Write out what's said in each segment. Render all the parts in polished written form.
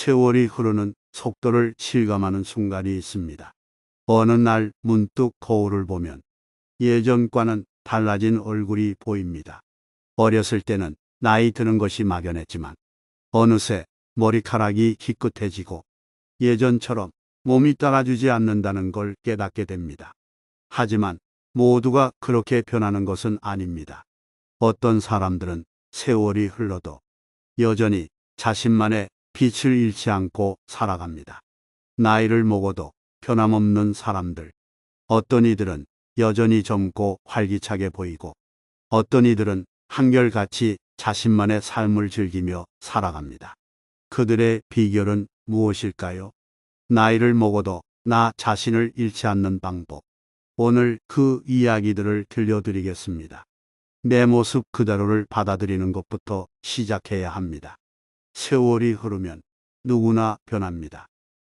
세월이 흐르는 속도를 실감하는 순간이 있습니다. 어느 날 문득 거울을 보면 예전과는 달라진 얼굴이 보입니다. 어렸을 때는 나이 드는 것이 막연했지만 어느새 머리카락이 희끗해지고 예전처럼 몸이 따라주지 않는다는 걸 깨닫게 됩니다. 하지만 모두가 그렇게 변하는 것은 아닙니다. 어떤 사람들은 세월이 흘러도 여전히 자신만의 빛을 잃지 않고 살아갑니다. 나이를 먹어도 변함없는 사람들. 어떤 이들은 여전히 젊고 활기차게 보이고 어떤 이들은 한결같이 자신만의 삶을 즐기며 살아갑니다. 그들의 비결은 무엇일까요? 나이를 먹어도 나 자신을 잃지 않는 방법. 오늘 그 이야기들을 들려드리겠습니다. 내 모습 그대로를 받아들이는 것부터 시작해야 합니다. 세월이 흐르면 누구나 변합니다.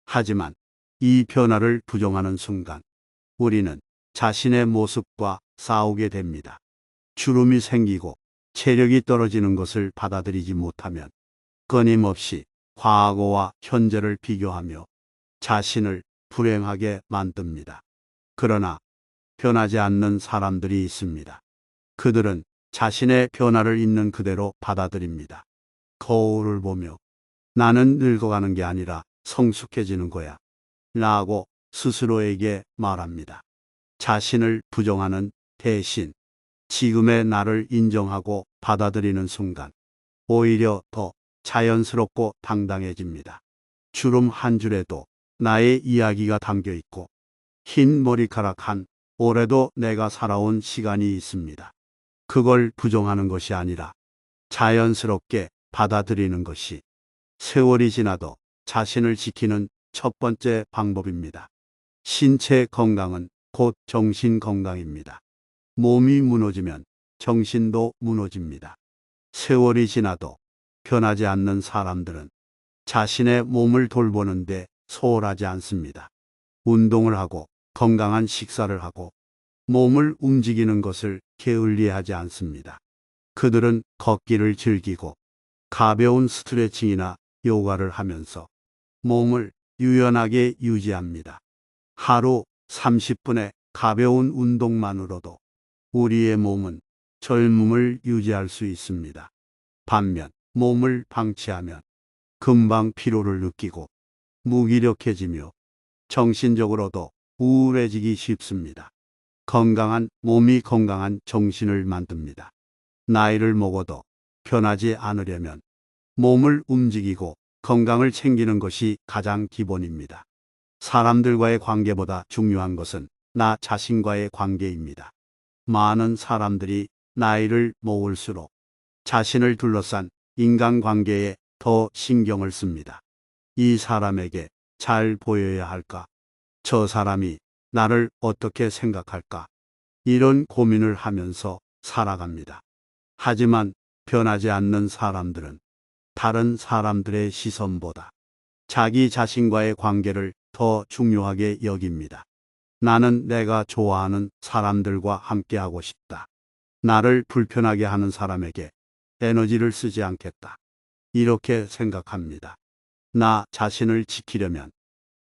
하지만 이 변화를 부정하는 순간 우리는 자신의 모습과 싸우게 됩니다. 주름이 생기고 체력이 떨어지는 것을 받아들이지 못하면 끊임없이 과거와 현재를 비교하며 자신을 불행하게 만듭니다. 그러나 변하지 않는 사람들이 있습니다. 그들은 자신의 변화를 있는 그대로 받아들입니다. 거울을 보며 나는 늙어가는 게 아니라 성숙해지는 거야 라고 스스로에게 말합니다. 자신을 부정하는 대신 지금의 나를 인정하고 받아들이는 순간 오히려 더 자연스럽고 당당해집니다. 주름 한 줄에도 나의 이야기가 담겨 있고 흰 머리카락 한 올해도 내가 살아온 시간이 있습니다. 그걸 부정하는 것이 아니라 자연스럽게 받아들이는 것이 세월이 지나도 자신을 지키는 첫 번째 방법입니다. 신체 건강은 곧 정신 건강입니다. 몸이 무너지면 정신도 무너집니다. 세월이 지나도 변하지 않는 사람들은 자신의 몸을 돌보는데 소홀하지 않습니다. 운동을 하고 건강한 식사를 하고 몸을 움직이는 것을 게을리하지 않습니다. 그들은 걷기를 즐기고 가벼운 스트레칭이나 요가를 하면서 몸을 유연하게 유지합니다. 하루 30분의 가벼운 운동만으로도 우리의 몸은 젊음을 유지할 수 있습니다. 반면 몸을 방치하면 금방 피로를 느끼고 무기력해지며 정신적으로도 우울해지기 쉽습니다. 건강한 몸이 건강한 정신을 만듭니다. 나이를 먹어도 변하지 않으려면 몸을 움직이고 건강을 챙기는 것이 가장 기본입니다. 사람들과의 관계보다 중요한 것은 나 자신과의 관계입니다. 많은 사람들이 나이를 먹을수록 자신을 둘러싼 인간관계에 더 신경을 씁니다. 이 사람에게 잘 보여야 할까? 저 사람이 나를 어떻게 생각할까? 이런 고민을 하면서 살아갑니다. 하지만 변하지 않는 사람들은 다른 사람들의 시선보다 자기 자신과의 관계를 더 중요하게 여깁니다. 나는 내가 좋아하는 사람들과 함께하고 싶다. 나를 불편하게 하는 사람에게 에너지를 쓰지 않겠다. 이렇게 생각합니다. 나 자신을 지키려면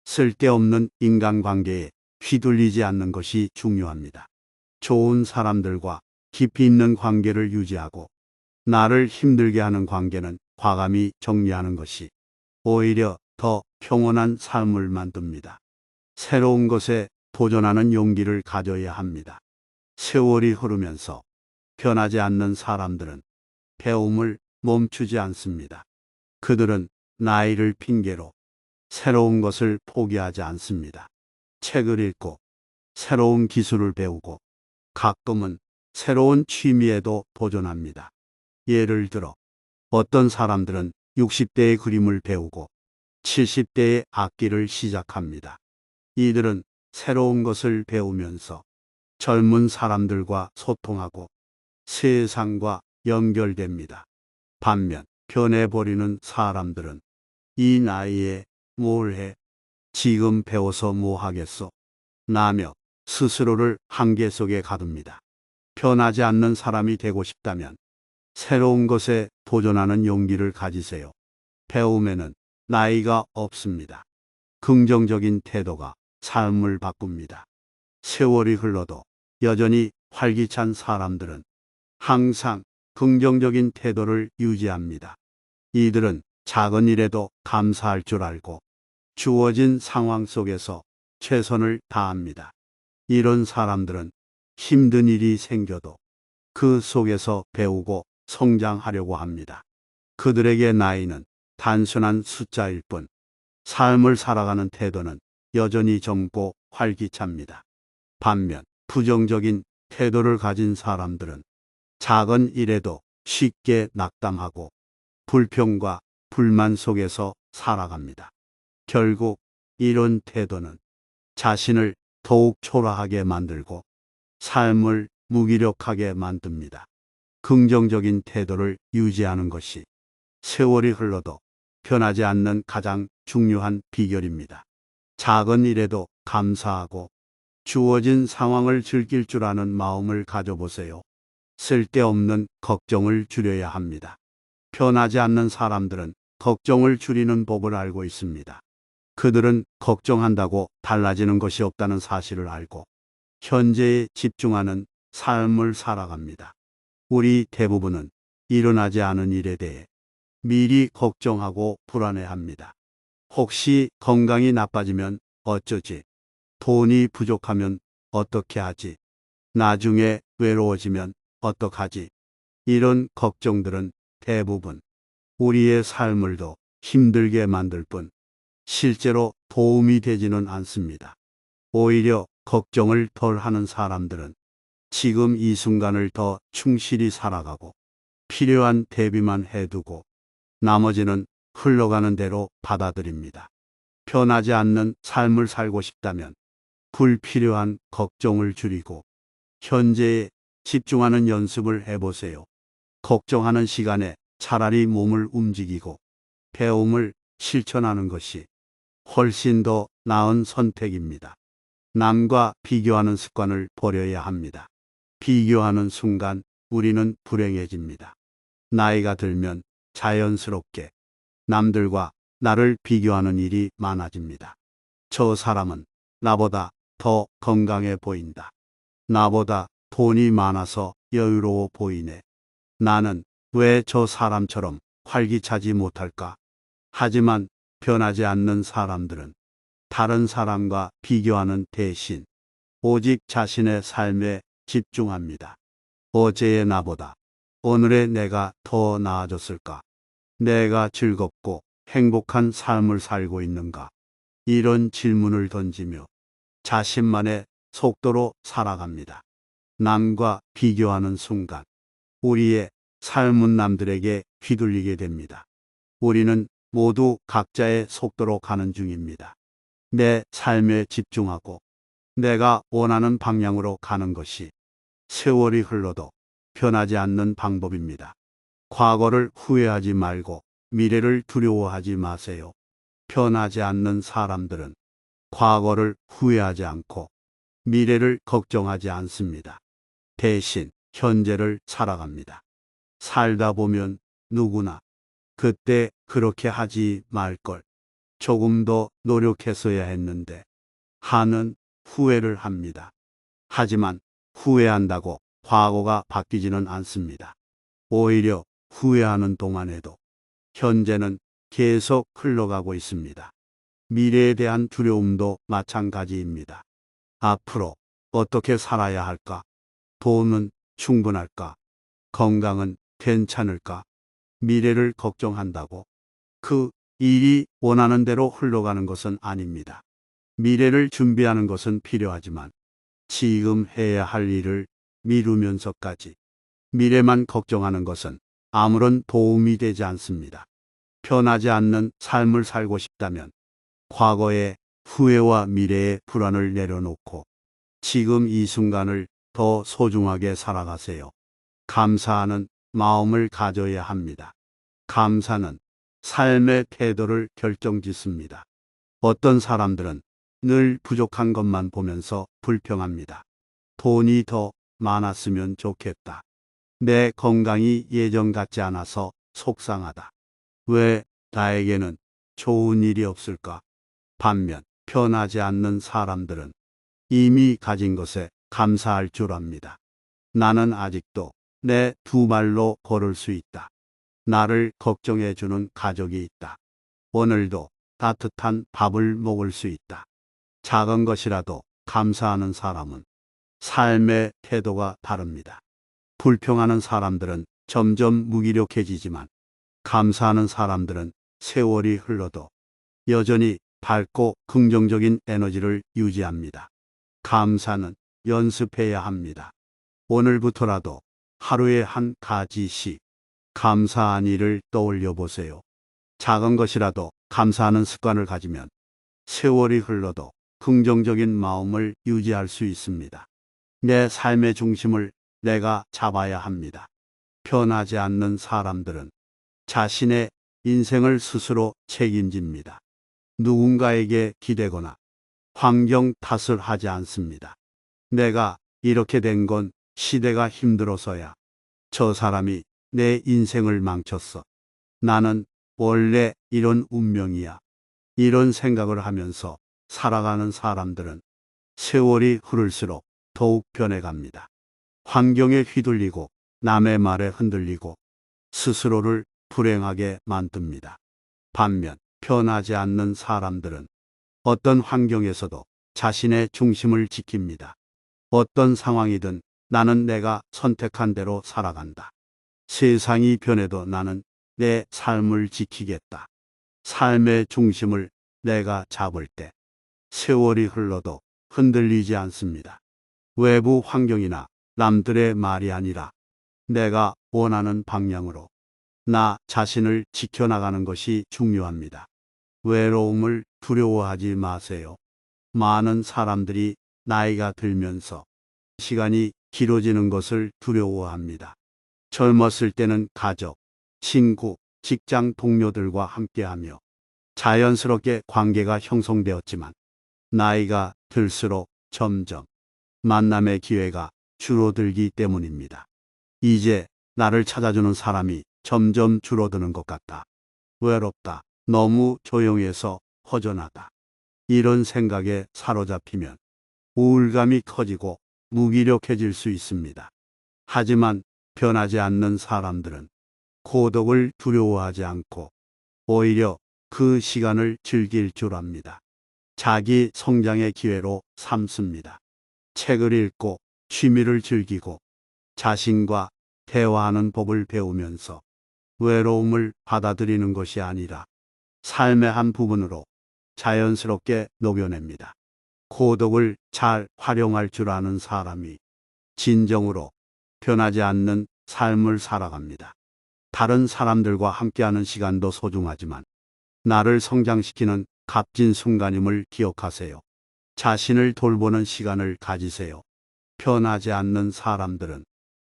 쓸데없는 인간관계에 휘둘리지 않는 것이 중요합니다. 좋은 사람들과 깊이 있는 관계를 유지하고 나를 힘들게 하는 관계는 과감히 정리하는 것이 오히려 더 평온한 삶을 만듭니다. 새로운 것에 도전하는 용기를 가져야 합니다. 세월이 흐르면서 변하지 않는 사람들은 배움을 멈추지 않습니다. 그들은 나이를 핑계로 새로운 것을 포기하지 않습니다. 책을 읽고 새로운 기술을 배우고 가끔은 새로운 취미에도 도전합니다. 예를 들어 어떤 사람들은 60대의 그림을 배우고 70대의 악기를 시작합니다. 이들은 새로운 것을 배우면서 젊은 사람들과 소통하고 세상과 연결됩니다. 반면 변해버리는 사람들은 이 나이에 뭘 해? 지금 배워서 뭐 하겠어? 라며 스스로를 한계 속에 가둡니다. 변하지 않는 사람이 되고 싶다면 새로운 것에 도전하는 용기를 가지세요. 배움에는 나이가 없습니다. 긍정적인 태도가 삶을 바꿉니다. 세월이 흘러도 여전히 활기찬 사람들은 항상 긍정적인 태도를 유지합니다. 이들은 작은 일에도 감사할 줄 알고 주어진 상황 속에서 최선을 다합니다. 이런 사람들은 힘든 일이 생겨도 그 속에서 배우고 성장하려고 합니다. 그들에게 나이는 단순한 숫자일 뿐, 삶을 살아가는 태도는 여전히 젊고 활기찹니다. 반면 부정적인 태도를 가진 사람들은 작은 일에도 쉽게 낙담하고 불평과 불만 속에서 살아갑니다. 결국 이런 태도는 자신을 더욱 초라하게 만들고 삶을 무기력하게 만듭니다. 긍정적인 태도를 유지하는 것이 세월이 흘러도 변하지 않는 가장 중요한 비결입니다. 작은 일에도 감사하고 주어진 상황을 즐길 줄 아는 마음을 가져보세요. 쓸데없는 걱정을 줄여야 합니다. 변하지 않는 사람들은 걱정을 줄이는 법을 알고 있습니다. 그들은 걱정한다고 달라지는 것이 없다는 사실을 알고 현재에 집중하는 삶을 살아갑니다. 우리 대부분은 일어나지 않은 일에 대해 미리 걱정하고 불안해합니다. 혹시 건강이 나빠지면 어쩌지? 돈이 부족하면 어떻게 하지? 나중에 외로워지면 어떡하지? 이런 걱정들은 대부분 우리의 삶을 더 힘들게 만들 뿐 실제로 도움이 되지는 않습니다. 오히려 걱정을 덜 하는 사람들은 지금 이 순간을 더 충실히 살아가고 필요한 대비만 해두고 나머지는 흘러가는 대로 받아들입니다. 변하지 않는 삶을 살고 싶다면 불필요한 걱정을 줄이고 현재에 집중하는 연습을 해보세요. 걱정하는 시간에 차라리 몸을 움직이고 배움을 실천하는 것이 훨씬 더 나은 선택입니다. 남과 비교하는 습관을 버려야 합니다. 비교하는 순간 우리는 불행해집니다. 나이가 들면 자연스럽게 남들과 나를 비교하는 일이 많아집니다. 저 사람은 나보다 더 건강해 보인다. 나보다 돈이 많아서 여유로워 보이네. 나는 왜 저 사람처럼 활기차지 못할까? 하지만 변하지 않는 사람들은 다른 사람과 비교하는 대신 오직 자신의 삶에 집중합니다. 어제의 나보다 오늘의 내가 더 나아졌을까? 내가 즐겁고 행복한 삶을 살고 있는가? 이런 질문을 던지며 자신만의 속도로 살아갑니다. 남과 비교하는 순간 우리의 삶은 남들에게 휘둘리게 됩니다. 우리는 모두 각자의 속도로 가는 중입니다. 내 삶에 집중하고 내가 원하는 방향으로 가는 것이 세월이 흘러도 변하지 않는 방법입니다. 과거를 후회하지 말고 미래를 두려워하지 마세요. 변하지 않는 사람들은 과거를 후회하지 않고 미래를 걱정하지 않습니다. 대신 현재를 살아갑니다. 살다 보면 누구나 그때 그렇게 하지 말걸. 조금 더 노력했어야 했는데 하는 후회를 합니다. 하지만 후회한다고 과거가 바뀌지는 않습니다. 오히려 후회하는 동안에도 현재는 계속 흘러가고 있습니다. 미래에 대한 두려움도 마찬가지입니다. 앞으로 어떻게 살아야 할까? 돈은 충분할까? 건강은 괜찮을까? 미래를 걱정한다고 그 일이 원하는 대로 흘러가는 것은 아닙니다. 미래를 준비하는 것은 필요하지만 지금 해야 할 일을 미루면서까지 미래만 걱정하는 것은 아무런 도움이 되지 않습니다. 변하지 않는 삶을 살고 싶다면 과거의 후회와 미래의 불안을 내려놓고 지금 이 순간을 더 소중하게 살아가세요. 감사하는 마음을 가져야 합니다. 감사는 삶의 태도를 결정짓습니다. 어떤 사람들은 늘 부족한 것만 보면서 불평합니다. 돈이 더 많았으면 좋겠다. 내 건강이 예전 같지 않아서 속상하다. 왜 나에게는 좋은 일이 없을까? 반면 변하지 않는 사람들은 이미 가진 것에 감사할 줄 압니다. 나는 아직도 내 두 발로 걸을 수 있다. 나를 걱정해 주는 가족이 있다. 오늘도 따뜻한 밥을 먹을 수 있다. 작은 것이라도 감사하는 사람은 삶의 태도가 다릅니다. 불평하는 사람들은 점점 무기력해지지만 감사하는 사람들은 세월이 흘러도 여전히 밝고 긍정적인 에너지를 유지합니다. 감사는 연습해야 합니다. 오늘부터라도 하루에 한 가지씩 감사한 일을 떠올려 보세요. 작은 것이라도 감사하는 습관을 가지면 세월이 흘러도 긍정적인 마음을 유지할 수 있습니다. 내 삶의 중심을 내가 잡아야 합니다. 변하지 않는 사람들은 자신의 인생을 스스로 책임집니다. 누군가에게 기대거나 환경 탓을 하지 않습니다. 내가 이렇게 된 건 시대가 힘들어서야. 저 사람이 내 인생을 망쳤어. 나는 원래 이런 운명이야. 이런 생각을 하면서 살아가는 사람들은 세월이 흐를수록 더욱 변해갑니다. 환경에 휘둘리고 남의 말에 흔들리고 스스로를 불행하게 만듭니다. 반면 변하지 않는 사람들은 어떤 환경에서도 자신의 중심을 지킵니다. 어떤 상황이든 나는 내가 선택한 대로 살아간다. 세상이 변해도 나는 내 삶을 지키겠다. 삶의 중심을 내가 잡을 때 세월이 흘러도 흔들리지 않습니다. 외부 환경이나 남들의 말이 아니라 내가 원하는 방향으로 나 자신을 지켜나가는 것이 중요합니다. 외로움을 두려워하지 마세요. 많은 사람들이 나이가 들면서 시간이 길어지는 것을 두려워합니다. 젊었을 때는 가족, 친구, 직장 동료들과 함께하며 자연스럽게 관계가 형성되었지만 나이가 들수록 점점 만남의 기회가 줄어들기 때문입니다. 이제 나를 찾아주는 사람이 점점 줄어드는 것 같다. 외롭다. 너무 조용해서 허전하다. 이런 생각에 사로잡히면 우울감이 커지고 무기력해질 수 있습니다. 하지만 변하지 않는 사람들은 고독을 두려워하지 않고 오히려 그 시간을 즐길 줄 압니다. 자기 성장의 기회로 삼습니다. 책을 읽고 취미를 즐기고 자신과 대화하는 법을 배우면서 외로움을 받아들이는 것이 아니라 삶의 한 부분으로 자연스럽게 녹여냅니다. 고독을 잘 활용할 줄 아는 사람이 진정으로 변하지 않는 삶을 살아갑니다. 다른 사람들과 함께하는 시간도 소중하지만 나를 성장시키는 값진 순간임을 기억하세요. 자신을 돌보는 시간을 가지세요. 변하지 않는 사람들은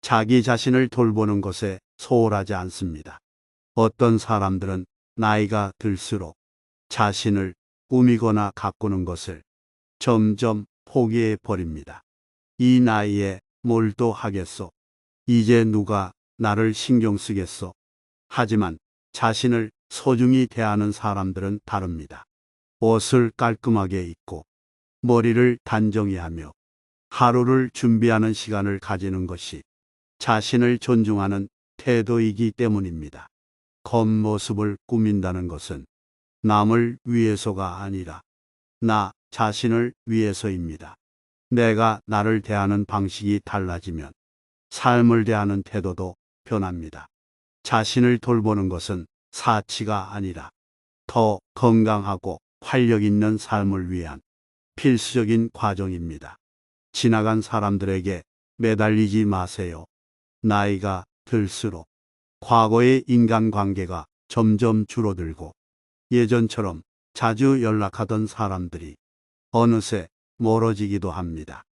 자기 자신을 돌보는 것에 소홀하지 않습니다. 어떤 사람들은 나이가 들수록 자신을 꾸미거나 가꾸는 것을 점점 포기해 버립니다. 이 나이에 뭘 또 하겠소? 이제 누가 나를 신경 쓰겠소? 하지만 자신을 소중히 대하는 사람들은 다릅니다. 옷을 깔끔하게 입고 머리를 단정히 하며 하루를 준비하는 시간을 가지는 것이 자신을 존중하는 태도이기 때문입니다. 겉모습을 꾸민다는 것은 남을 위해서가 아니라 나 자신을 위해서입니다. 내가 나를 대하는 방식이 달라지면 삶을 대하는 태도도 변합니다. 자신을 돌보는 것은 사치가 아니라 더 건강하고 활력 있는 삶을 위한 필수적인 과정입니다. 지나간 사람들에게 매달리지 마세요. 나이가 들수록 과거의 인간관계가 점점 줄어들고 예전처럼 자주 연락하던 사람들이 어느새 멀어지기도 합니다.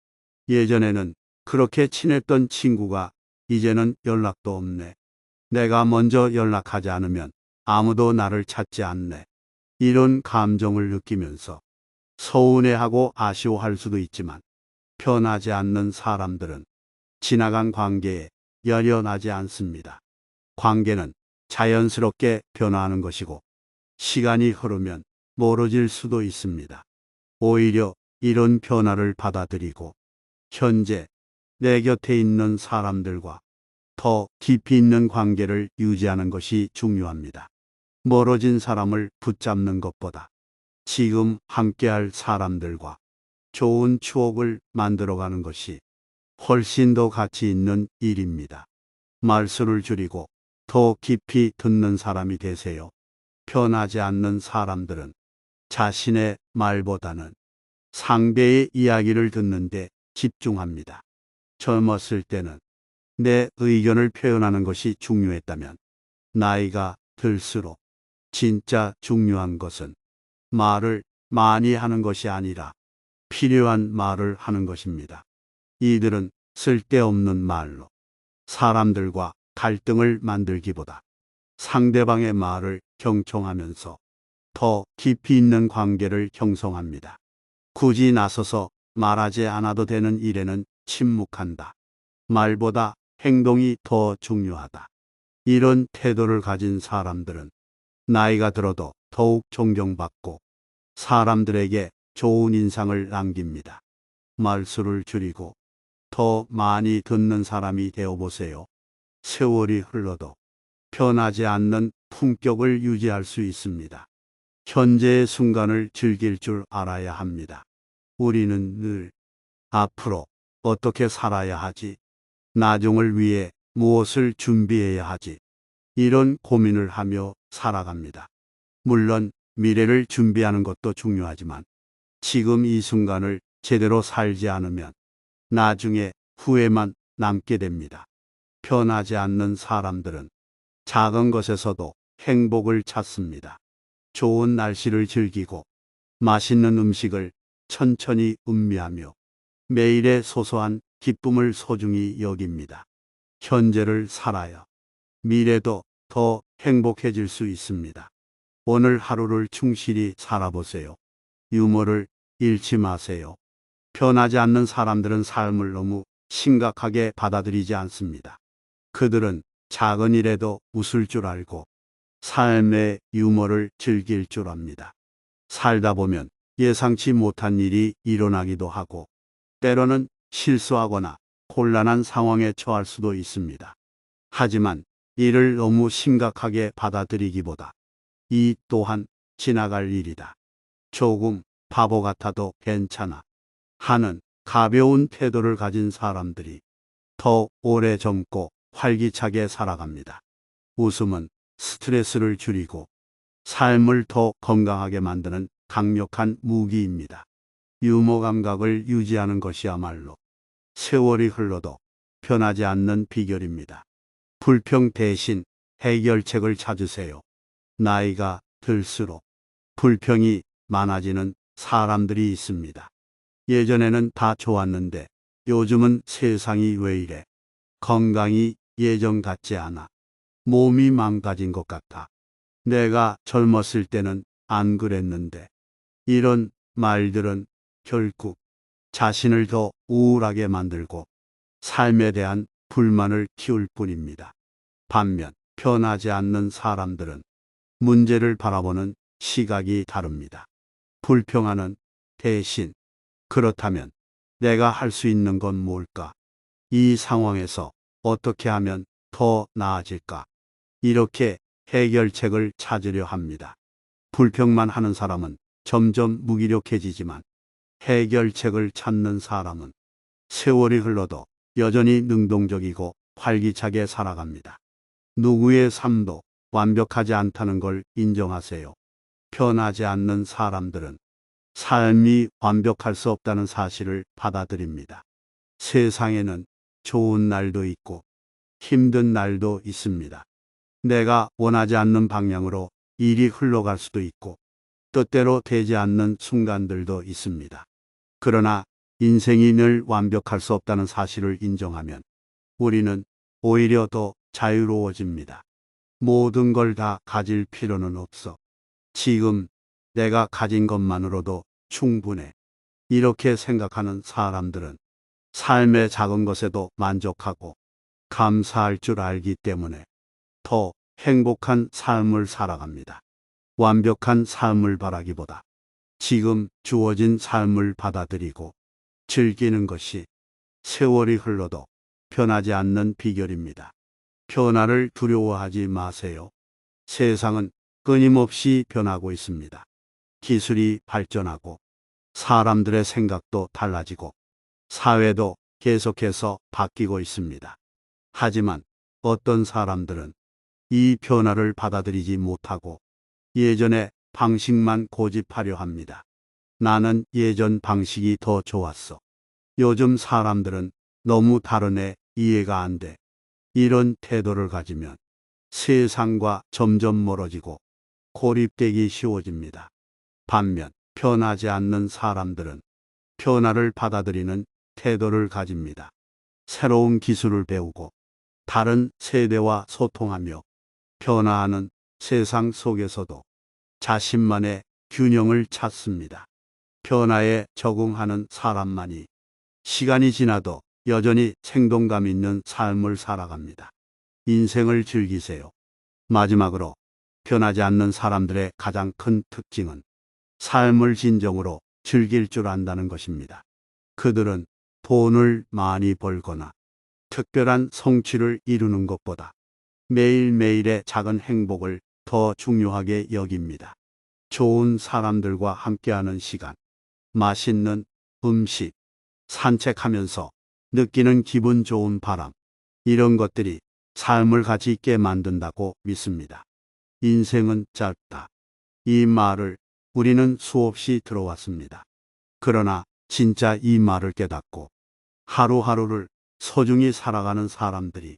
예전에는 그렇게 친했던 친구가 이제는 연락도 없네. 내가 먼저 연락하지 않으면 아무도 나를 찾지 않네. 이런 감정을 느끼면서 서운해하고 아쉬워할 수도 있지만 변하지 않는 사람들은 지나간 관계에 열연하지 않습니다. 관계는 자연스럽게 변화하는 것이고 시간이 흐르면 멀어질 수도 있습니다. 오히려 이런 변화를 받아들이고 현재 내 곁에 있는 사람들과 더 깊이 있는 관계를 유지하는 것이 중요합니다. 멀어진 사람을 붙잡는 것보다 지금 함께할 사람들과 좋은 추억을 만들어가는 것이 훨씬 더 가치 있는 일입니다. 말수를 줄이고 더 깊이 듣는 사람이 되세요. 변하지 않는 사람들은 자신의 말보다는 상대의 이야기를 듣는데 집중합니다. 젊었을 때는 내 의견을 표현하는 것이 중요했다면 나이가 들수록 진짜 중요한 것은 말을 많이 하는 것이 아니라 필요한 말을 하는 것입니다. 이들은 쓸데없는 말로 사람들과 갈등을 만들기보다 상대방의 말을 경청하면서 더 깊이 있는 관계를 형성합니다. 굳이 나서서 말하지 않아도 되는 일에는 침묵한다. 말보다 행동이 더 중요하다. 이런 태도를 가진 사람들은 나이가 들어도 더욱 존경받고 사람들에게 좋은 인상을 남깁니다. 말수를 줄이고 더 많이 듣는 사람이 되어보세요. 세월이 흘러도 변하지 않는 품격을 유지할 수 있습니다. 현재의 순간을 즐길 줄 알아야 합니다. 우리는 늘 앞으로 어떻게 살아야 하지? 나중을 위해 무엇을 준비해야 하지? 이런 고민을 하며 살아갑니다. 물론 미래를 준비하는 것도 중요하지만 지금 이 순간을 제대로 살지 않으면 나중에 후회만 남게 됩니다. 변하지 않는 사람들은 작은 것에서도 행복을 찾습니다. 좋은 날씨를 즐기고 맛있는 음식을 천천히 음미하며 매일의 소소한 기쁨을 소중히 여깁니다. 현재를 살아야 미래도 더 행복해질 수 있습니다. 오늘 하루를 충실히 살아보세요. 유머를 잃지 마세요. 변하지 않는 사람들은 삶을 너무 심각하게 받아들이지 않습니다. 그들은 작은 일에도 웃을 줄 알고 삶의 유머를 즐길 줄 압니다. 살다 보면 예상치 못한 일이 일어나기도 하고 때로는 실수하거나 곤란한 상황에 처할 수도 있습니다. 하지만 이를 너무 심각하게 받아들이기보다 이 또한 지나갈 일이다. 조금 바보 같아도 괜찮아 하는 가벼운 태도를 가진 사람들이 더 오래 젊고 활기차게 살아갑니다. 웃음은 스트레스를 줄이고 삶을 더 건강하게 만드는 강력한 무기입니다. 유머 감각을 유지하는 것이야말로 세월이 흘러도 변하지 않는 비결입니다. 불평 대신 해결책을 찾으세요. 나이가 들수록 불평이 많아지는 사람들이 있습니다. 예전에는 다 좋았는데 요즘은 세상이 왜 이래? 건강이 예전 같지 않아. 몸이 망가진 것 같아. 내가 젊었을 때는 안 그랬는데. 이런 말들은 결국 자신을 더 우울하게 만들고 삶에 대한 불만을 키울 뿐입니다. 반면 변하지 않는 사람들은 문제를 바라보는 시각이 다릅니다. 불평하는 대신 그렇다면 내가 할 수 있는 건 뭘까? 이 상황에서 어떻게 하면 더 나아질까? 이렇게 해결책을 찾으려 합니다. 불평만 하는 사람은 점점 무기력해지지만 해결책을 찾는 사람은 세월이 흘러도 여전히 능동적이고 활기차게 살아갑니다. 누구의 삶도 완벽하지 않다는 걸 인정하세요. 변하지 않는 사람들은 삶이 완벽할 수 없다는 사실을 받아들입니다. 세상에는 좋은 날도 있고 힘든 날도 있습니다. 내가 원하지 않는 방향으로 일이 흘러갈 수도 있고 뜻대로 되지 않는 순간들도 있습니다. 그러나 인생이 늘 완벽할 수 없다는 사실을 인정하면 우리는 오히려 더 자유로워집니다. 모든 걸 다 가질 필요는 없어. 지금 내가 가진 것만으로도 충분해. 이렇게 생각하는 사람들은 삶의 작은 것에도 만족하고 감사할 줄 알기 때문에 더 행복한 삶을 살아갑니다. 완벽한 삶을 바라기보다 지금 주어진 삶을 받아들이고 즐기는 것이 세월이 흘러도 변하지 않는 비결입니다. 변화를 두려워하지 마세요. 세상은 끊임없이 변하고 있습니다. 기술이 발전하고 사람들의 생각도 달라지고 사회도 계속해서 바뀌고 있습니다. 하지만 어떤 사람들은 이 변화를 받아들이지 못하고 예전의 방식만 고집하려 합니다. 나는 예전 방식이 더 좋았어. 요즘 사람들은 너무 다르네. 이해가 안 돼. 이런 태도를 가지면 세상과 점점 멀어지고 고립되기 쉬워집니다. 반면 변하지 않는 사람들은 변화를 받아들이는 태도를 가집니다. 새로운 기술을 배우고 다른 세대와 소통하며 변화하는 세상 속에서도 자신만의 균형을 찾습니다. 변화에 적응하는 사람만이 시간이 지나도 여전히 생동감 있는 삶을 살아갑니다. 인생을 즐기세요. 마지막으로 변하지 않는 사람들의 가장 큰 특징은 삶을 진정으로 즐길 줄 안다는 것입니다. 그들은 돈을 많이 벌거나 특별한 성취를 이루는 것보다 매일매일의 작은 행복을 더 중요하게 여깁니다. 좋은 사람들과 함께하는 시간, 맛있는 음식, 산책하면서 느끼는 기분 좋은 바람, 이런 것들이 삶을 가치 있게 만든다고 믿습니다. 인생은 짧다. 이 말을 우리는 수없이 들어왔습니다. 그러나 진짜 이 말을 깨닫고 하루하루를 소중히 살아가는 사람들이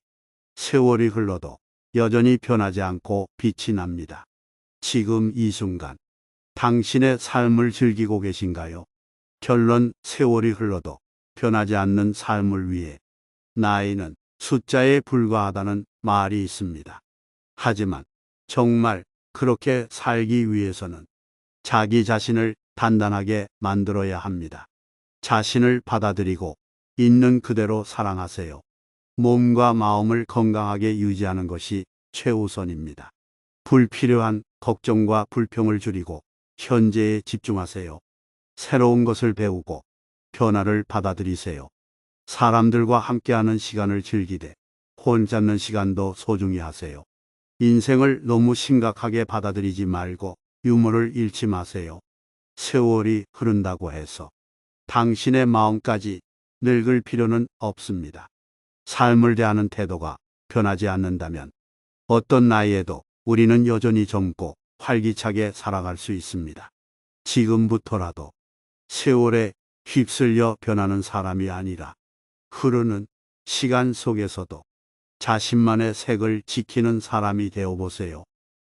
세월이 흘러도 여전히 변하지 않고 빛이 납니다. 지금 이 순간 당신의 삶을 즐기고 계신가요? 결론, 세월이 흘러도 변하지 않는 삶을 위해 나이는 숫자에 불과하다는 말이 있습니다. 하지만 정말 그렇게 살기 위해서는 자기 자신을 단단하게 만들어야 합니다. 자신을 받아들이고 있는 그대로 사랑하세요. 몸과 마음을 건강하게 유지하는 것이 최우선입니다. 불필요한 걱정과 불평을 줄이고 현재에 집중하세요. 새로운 것을 배우고 변화를 받아들이세요. 사람들과 함께하는 시간을 즐기되 혼자 있는 시간도 소중히 하세요. 인생을 너무 심각하게 받아들이지 말고 유머를 잃지 마세요. 세월이 흐른다고 해서 당신의 마음까지 늙을 필요는 없습니다. 삶을 대하는 태도가 변하지 않는다면 어떤 나이에도 우리는 여전히 젊고 활기차게 살아갈 수 있습니다. 지금부터라도 세월에 휩쓸려 변하는 사람이 아니라 흐르는 시간 속에서도 자신만의 색을 지키는 사람이 되어 보세요.